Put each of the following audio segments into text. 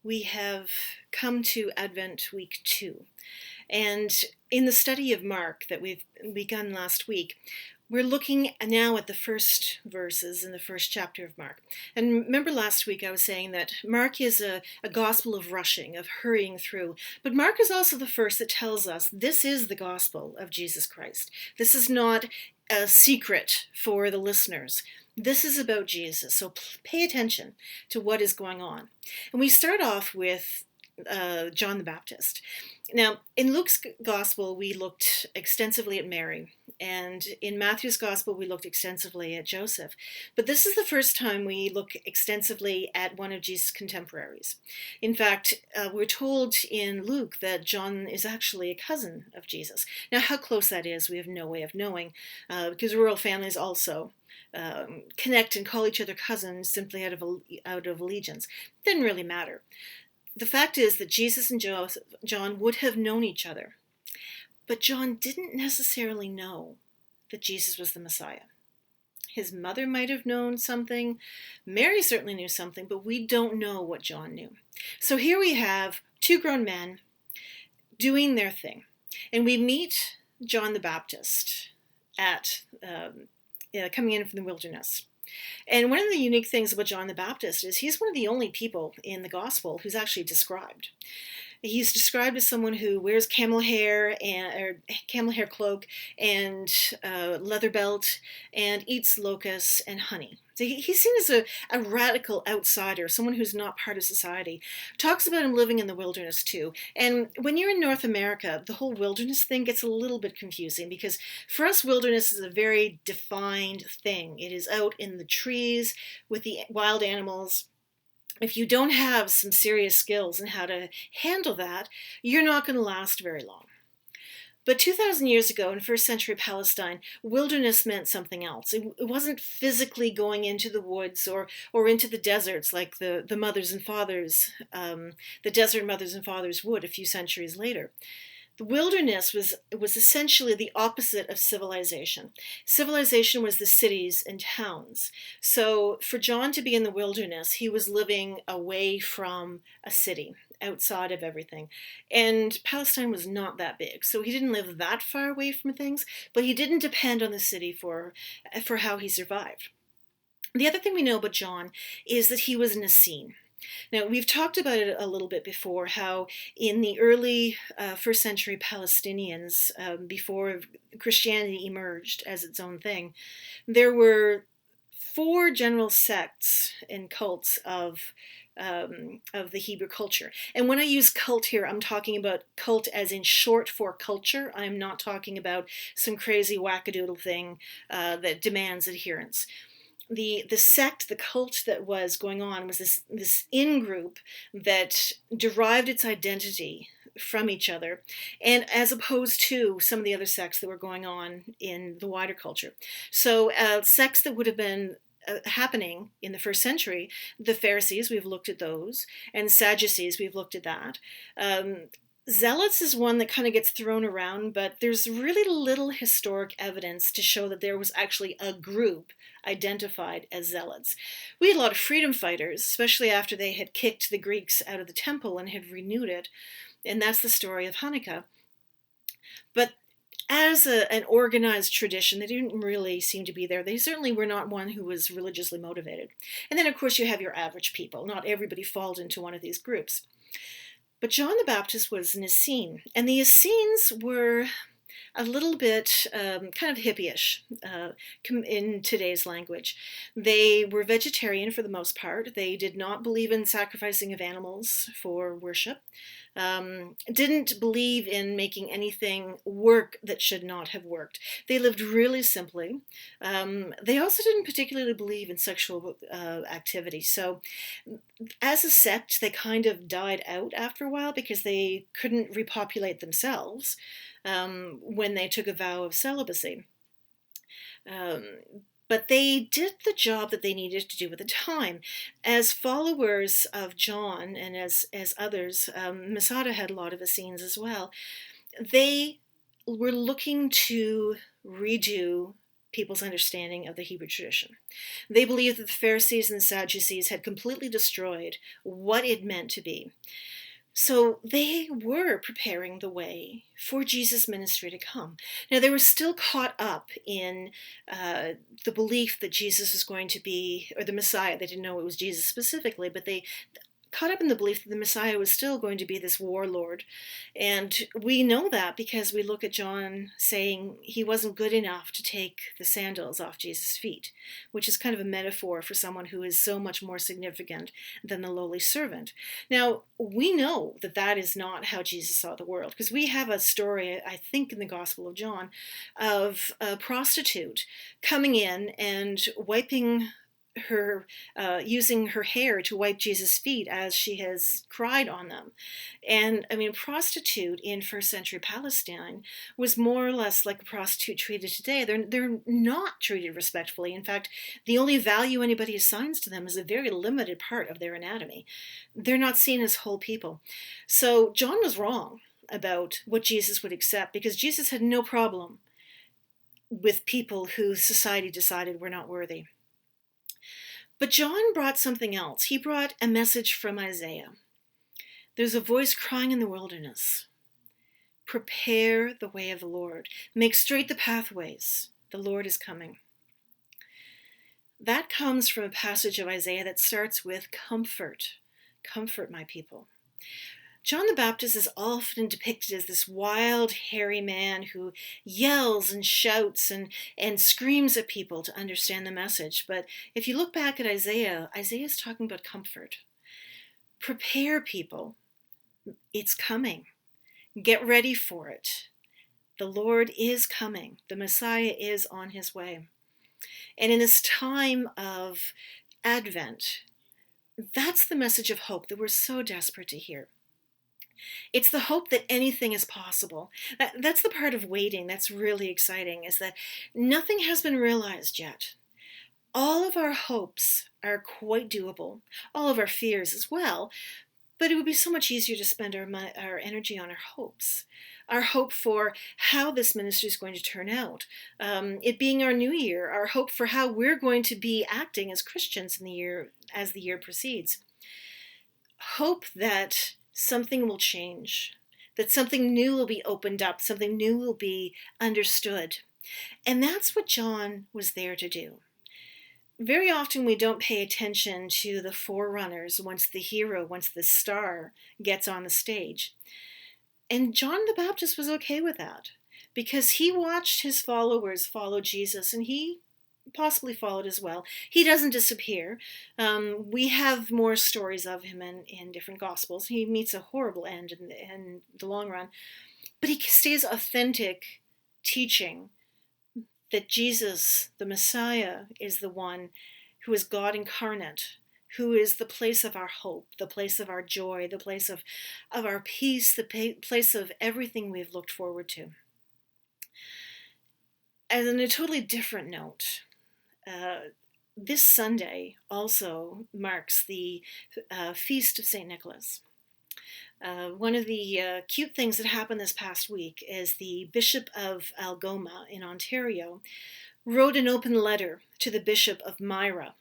we have come to Advent Week 2. And in the study of Mark that we've begun last week, we're looking now at the first verses in the first chapter of Mark. And remember last week I was saying that Mark is a gospel of rushing, of hurrying through. But Mark is also the first that tells us this is the gospel of Jesus Christ. This is not a secret for the listeners. This is about Jesus. So pay attention to what is going on. And we start off with John the Baptist. Now, in Luke's gospel, we looked extensively at Mary, and in Matthew's gospel, we looked extensively at Joseph. But this is the first time we look extensively at one of Jesus' contemporaries. In fact, we're told in Luke that John is actually a cousin of Jesus. Now, how close that is, we have no way of knowing, because royal families also connect and call each other cousins simply out of allegiance. Didn't really matter. The fact is that Jesus and John would have known each other, but John didn't necessarily know that Jesus was the Messiah. His mother might have known something, Mary certainly knew something, but we don't know what John knew. So here we have two grown men doing their thing, and we meet John the Baptist at coming in from the wilderness. And one of the unique things about John the Baptist is he's one of the only people in the gospel who's actually described. He's described as someone who wears camel hair cloak and leather belt and eats locusts and honey. So he's seen as a radical outsider, someone who's not part of society. Talks about him living in the wilderness too. And when you're in North America, the whole wilderness thing gets a little bit confusing because for us, wilderness is a very defined thing. It is out in the trees with the wild animals. If you don't have some serious skills in how to handle that, you're not going to last very long. But 2,000 years ago in first century Palestine, wilderness meant something else. It wasn't physically going into the woods or into the deserts like the mothers and fathers, the desert mothers and fathers would a few centuries later. The wilderness was essentially the opposite of civilization. Civilization was the cities and towns. So for John to be in the wilderness, he was living away from a city, outside of everything. And Palestine was not that big, so he didn't live that far away from things, but he didn't depend on the city for how he survived. The other thing we know about John is that he was an Essene. Now, we've talked about it a little bit before, how in the early first century Palestinians, before Christianity emerged as its own thing, there were 4 general sects and cults of the Hebrew culture. And when I use cult here, I'm talking about cult as in short for culture. I'm not talking about some crazy wackadoodle thing that demands adherence. The sect, the cult that was going on was this in-group that derived its identity from each other, and as opposed to some of the other sects that were going on in the wider culture. So sects that would have been happening in the first century, the Pharisees, we've looked at those, and Sadducees, we've looked at that. Zealots is one that kind of gets thrown around, but there's really little historic evidence to show that there was actually a group identified as zealots. We had a lot of freedom fighters, especially after they had kicked the Greeks out of the temple and had renewed it, and that's the story of Hanukkah. But as an organized tradition, they didn't really seem to be there. They certainly were not one who was religiously motivated. And then, of course, you have your average people. Not everybody falls into one of these groups. But John the Baptist was an Essene, and the Essenes were a little bit kind of hippie-ish in today's language. They were vegetarian for the most part. They did not believe in sacrificing of animals for worship. Didn't believe in making anything work that should not have worked. They lived really simply. They also didn't particularly believe in sexual activity. So as a sect, they kind of died out after a while because they couldn't repopulate themselves when they took a vow of celibacy. But they did the job that they needed to do at the time. As followers of John and as others, Masada had a lot of Essenes as well. They were looking to redo people's understanding of the Hebrew tradition. They believed that the Pharisees and the Sadducees had completely destroyed what it meant to be. So they were preparing the way for Jesus' ministry to come. Now, they were still caught up in the belief that Jesus was going to be, or the Messiah. They didn't know it was Jesus specifically, but they caught up in the belief that the Messiah was still going to be this warlord. And we know that because we look at John saying he wasn't good enough to take the sandals off Jesus' feet, which is kind of a metaphor for someone who is so much more significant than the lowly servant. Now, we know that that is not how Jesus saw the world, because we have a story, I think in the Gospel of John, of a prostitute coming in and wiping her using her hair to wipe Jesus' feet as she has cried on them. And I mean, prostitute in first century Palestine was more or less like a prostitute treated today. They're not treated respectfully. In fact, the only value anybody assigns to them is a very limited part of their anatomy. They're not seen as whole people. So John was wrong about what Jesus would accept, because Jesus had no problem with people who society decided were not worthy. But John brought something else. He brought a message from Isaiah. There's a voice crying in the wilderness. Prepare the way of the Lord. Make straight the pathways. The Lord is coming. That comes from a passage of Isaiah that starts with comfort. Comfort my people. John the Baptist is often depicted as this wild, hairy man who yells and shouts and screams at people to understand the message. But if you look back at Isaiah, Isaiah's talking about comfort. Prepare people. It's coming. Get ready for it. The Lord is coming. The Messiah is on his way. And in this time of Advent, that's the message of hope that we're so desperate to hear. It's the hope that anything is possible. That's the part of waiting that's really exciting, is that nothing has been realized yet. All of our hopes are quite doable, all of our fears as well, but it would be so much easier to spend our energy on our hopes. Our hope for how this ministry is going to turn out, it being our new year, our hope for how we're going to be acting as Christians in the year as the year proceeds. Hope that something will change, that something new will be opened up, something new will be understood. And that's what John was there to do. Very often we don't pay attention to the forerunners once the star gets on the stage. And John the Baptist was okay with that, because he watched his followers follow Jesus, and he possibly followed as well. He doesn't disappear. We have more stories of him in different Gospels. He meets a horrible end in the long run, but he stays authentic, teaching that Jesus, the Messiah, is the one who is God incarnate, who is the place of our hope, the place of our joy, the place of our peace, the place of everything we've looked forward to. And on a totally different note, this Sunday also marks the feast of St. Nicholas. One of the cute things that happened this past week is the Bishop of Algoma in Ontario wrote an open letter to the Bishop of Myra,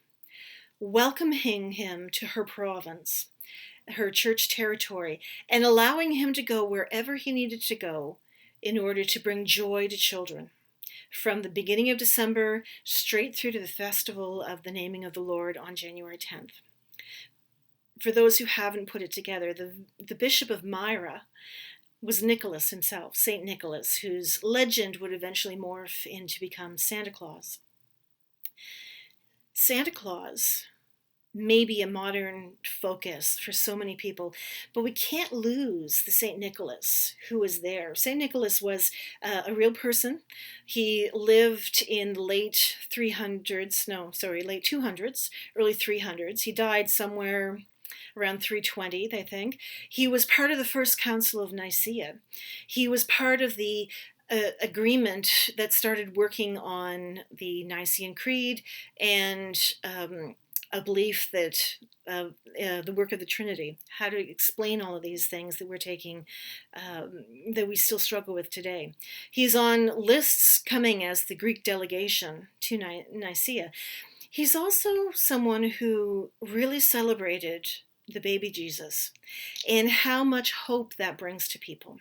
welcoming him to her province, her church territory, and allowing him to go wherever he needed to go in order to bring joy to children, from the beginning of December straight through to the festival of the naming of the Lord on January 10th. For those who haven't put it together, the Bishop of Myra was Nicholas himself, St. Nicholas, whose legend would eventually morph into become Santa Claus. Santa Claus may be a modern focus for so many people, but we can't lose the St. Nicholas who was there. St. Nicholas was a real person. He lived in the late 200s, early 300s. He died somewhere around 320, I think. He was part of the First Council of Nicaea. He was part of the agreement that started working on the Nicene Creed and a belief that the work of the Trinity, how to explain all of these things that we're taking, that we still struggle with today. He's on lists coming as the Greek delegation to Nicaea. He's also someone who really celebrated the baby Jesus and how much hope that brings to people.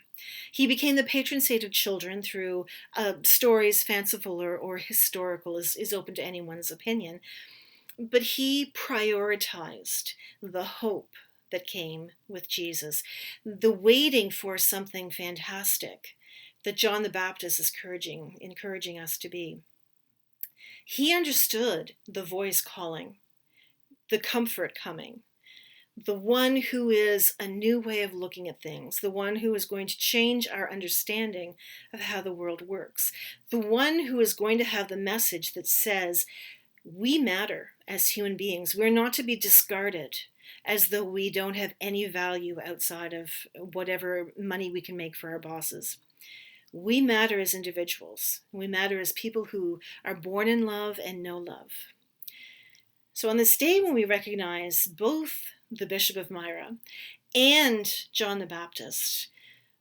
He became the patron saint of children through stories, fanciful or historical, is open to anyone's opinion. But he prioritized the hope that came with Jesus, the waiting for something fantastic that John the Baptist is encouraging us to be. He understood the voice calling, the comfort coming, the one who is a new way of looking at things, the one who is going to change our understanding of how the world works, the one who is going to have the message that says, we matter as human beings. We're not to be discarded as though we don't have any value outside of whatever money we can make for our bosses. We matter as individuals. We matter as people who are born in love and know love. So on this day when we recognize both the Bishop of Myra and John the Baptist,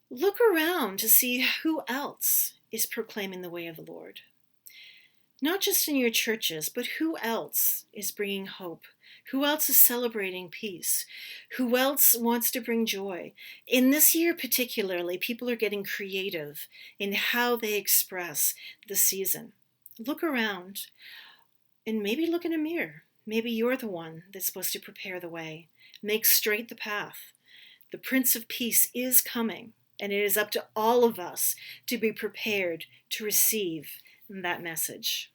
look around to see who else is proclaiming the way of the Lord. Not just in your churches, but who else is bringing hope? Who else is celebrating peace? Who else wants to bring joy? In this year particularly, people are getting creative in how they express the season. Look around and maybe look in a mirror. Maybe you're the one that's supposed to prepare the way, make straight the path. The Prince of Peace is coming, and it is up to all of us to be prepared to receive that message.